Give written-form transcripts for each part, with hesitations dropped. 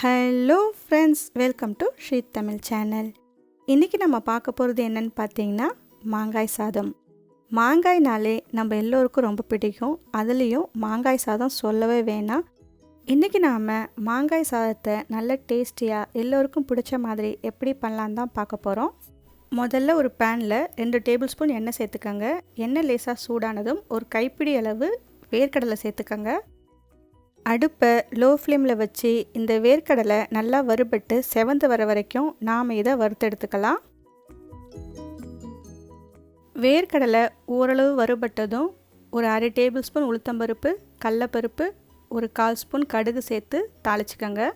Hello friends, welcome to Shri Tamil channel. இன்றைக்கி நம்ம பார்க்க போகிறது என்னென்னு பார்த்தீங்கன்னா மாங்காய் சாதம். மாங்காய்னாலே நம்ம எல்லோருக்கும் ரொம்ப பிடிக்கும். அதுலேயும் மாங்காய் சாதம் சொல்லவே வேணாம். இன்றைக்கி நாம் மாங்காய் சாதத்தை நல்ல டேஸ்டியாக எல்லோருக்கும் பிடிச்ச மாதிரி எப்படி பண்ணலான்னு தான் பார்க்க போகிறோம். முதல்ல ஒரு பேனில் 2 டேபிள் ஸ்பூன் எண்ணெய் சேர்த்துக்கோங்க. எண்ணெய் லேசாக சூடானதும் ஒரு கைப்பிடி அளவு வேர்க்கடலை சேர்த்துக்கோங்க. அடுப்பை லோ ஃப்ளேமில் வச்சு இந்த வேர்க்கடலை நல்லா வறுபட்டு செவந்து வர வரைக்கும் நாம் இதை வறுத்தெடுத்துக்கலாம். வேர்க்கடலை ஓரளவு வறுபட்டதும் ஒரு அரை டேபிள் ஸ்பூன் உளுத்தம்பருப்பு, கடலைப்பருப்பு, ஒரு 1/4 ஸ்பூன் கடுகு சேர்த்து தாளிச்சுக்கோங்க.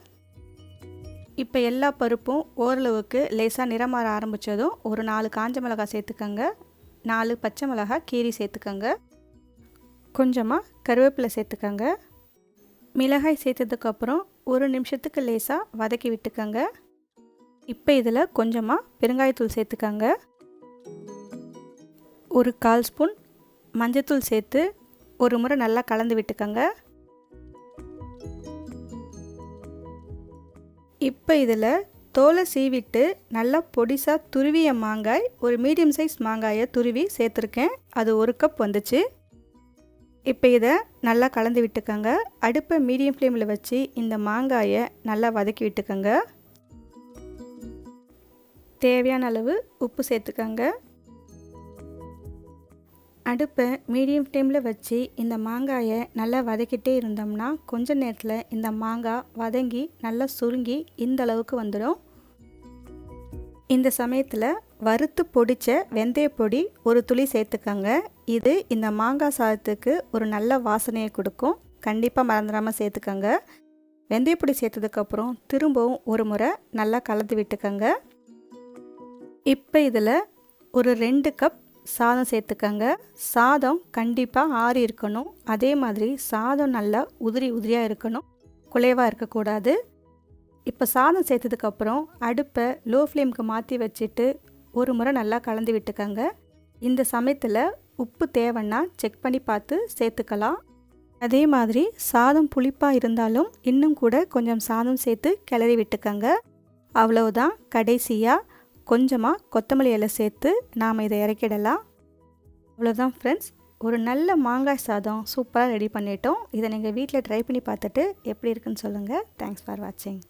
இப்போ எல்லா பருப்பும் ஓரளவுக்கு லேசாக நிறம் மாற ஆரம்பித்ததும் ஒரு 4 காஞ்ச மிளகாய் சேர்த்துக்கோங்க. 4 பச்சை மிளகாய் கீரி சேர்த்துக்கோங்க. கொஞ்சமாக கருவேப்பிலை சேர்த்துக்கோங்க. மிளகாய் சேர்த்ததுக்கப்புறம் ஒரு நிமிஷத்துக்கு லேசாக வதக்கி விட்டுக்கோங்க. இப்போ இதில் கொஞ்சமாக பெருங்காயத்தூள் சேர்த்துக்கோங்க. ஒரு 1/4 ஸ்பூன் மஞ்சத்தூள் சேர்த்து ஒரு முறை நல்லா கலந்து விட்டுக்கோங்க. இப்போ இதில் தோலை சீவிட்டு நல்லா பொடிசாக துருவிய மாங்காய், ஒரு மீடியம் சைஸ் மாங்காயை துருவி சேர்த்துருக்கேன். அது 1 கப் வந்துச்சு. இப்போ இதை நல்லா கலந்து விட்டுக்கோங்க. அடுப்பை மீடியம் ஃப்ளேமில் வச்சு இந்த மாங்காயை நல்லா வதக்கி விட்டுக்கோங்க. தேவையான அளவு உப்பு சேர்த்துக்கோங்க. அடுப்பை மீடியம் ஃப்ளேமில் வச்சு இந்த மாங்காயை நல்லா வதக்கிட்டே இருந்தோம்னா கொஞ்ச நேரத்தில் இந்த மாங்காய் வதங்கி நல்லா சுருங்கி இந்த அளவுக்கு வந்துடும். இந்த சமயத்தில் வறுத்து பொடித்த வெந்தயப்பொடி ஒரு துளி சேர்த்துக்கோங்க. இது இந்த மாங்காய் சாதத்துக்கு ஒரு நல்ல வாசனையை கொடுக்கும். கண்டிப்பாக மறந்துடாமல் சேர்த்துக்கோங்க. வெந்தயப்பொடி சேர்த்ததுக்கப்புறம் திரும்பவும் ஒரு முறை நல்லா கலந்து விட்டுக்கோங்க. இப்போ இதில் ஒரு 2 கப் சாதம் சேர்த்துக்கோங்க. சாதம் கண்டிப்பாக ஆறி இருக்கணும். அதே மாதிரி சாதம் நல்லா உதிரியாக இருக்கணும், குலைவாக இருக்கக்கூடாது. இப்போ சாதம் சேர்த்ததுக்கப்புறம் அடுப்பை லோ ஃப்ளேமுக்கு மாற்றி வச்சுட்டு ஒரு முறை நல்லா கலந்து விட்டுக்கோங்க. இந்த சமயத்தில் உப்பு தேவைன்னா செக் பண்ணி பார்த்து சேர்த்துக்கலாம். அதே மாதிரி சாதம் புளிப்பாக இருந்தாலும் இன்னும் கூட கொஞ்சம் சாதம் சேர்த்து கிளறி விட்டுக்கோங்க. அவ்வளவுதான். கடைசியாக கொஞ்சமாக கொத்தமல்லி இலை சேர்த்து நாம் இதை இறக்கிடலாம். அவ்வளோதான் ஃப்ரெண்ட்ஸ், ஒரு நல்ல மாங்காய் சாதம் சூப்பராக ரெடி பண்ணிட்டோம். இதை நீங்கள் வீட்டில் ட்ரை பண்ணி பார்த்துட்டு எப்படி இருக்குன்னு சொல்லுங்கள். தேங்க்ஸ் ஃபார் வாட்சிங்.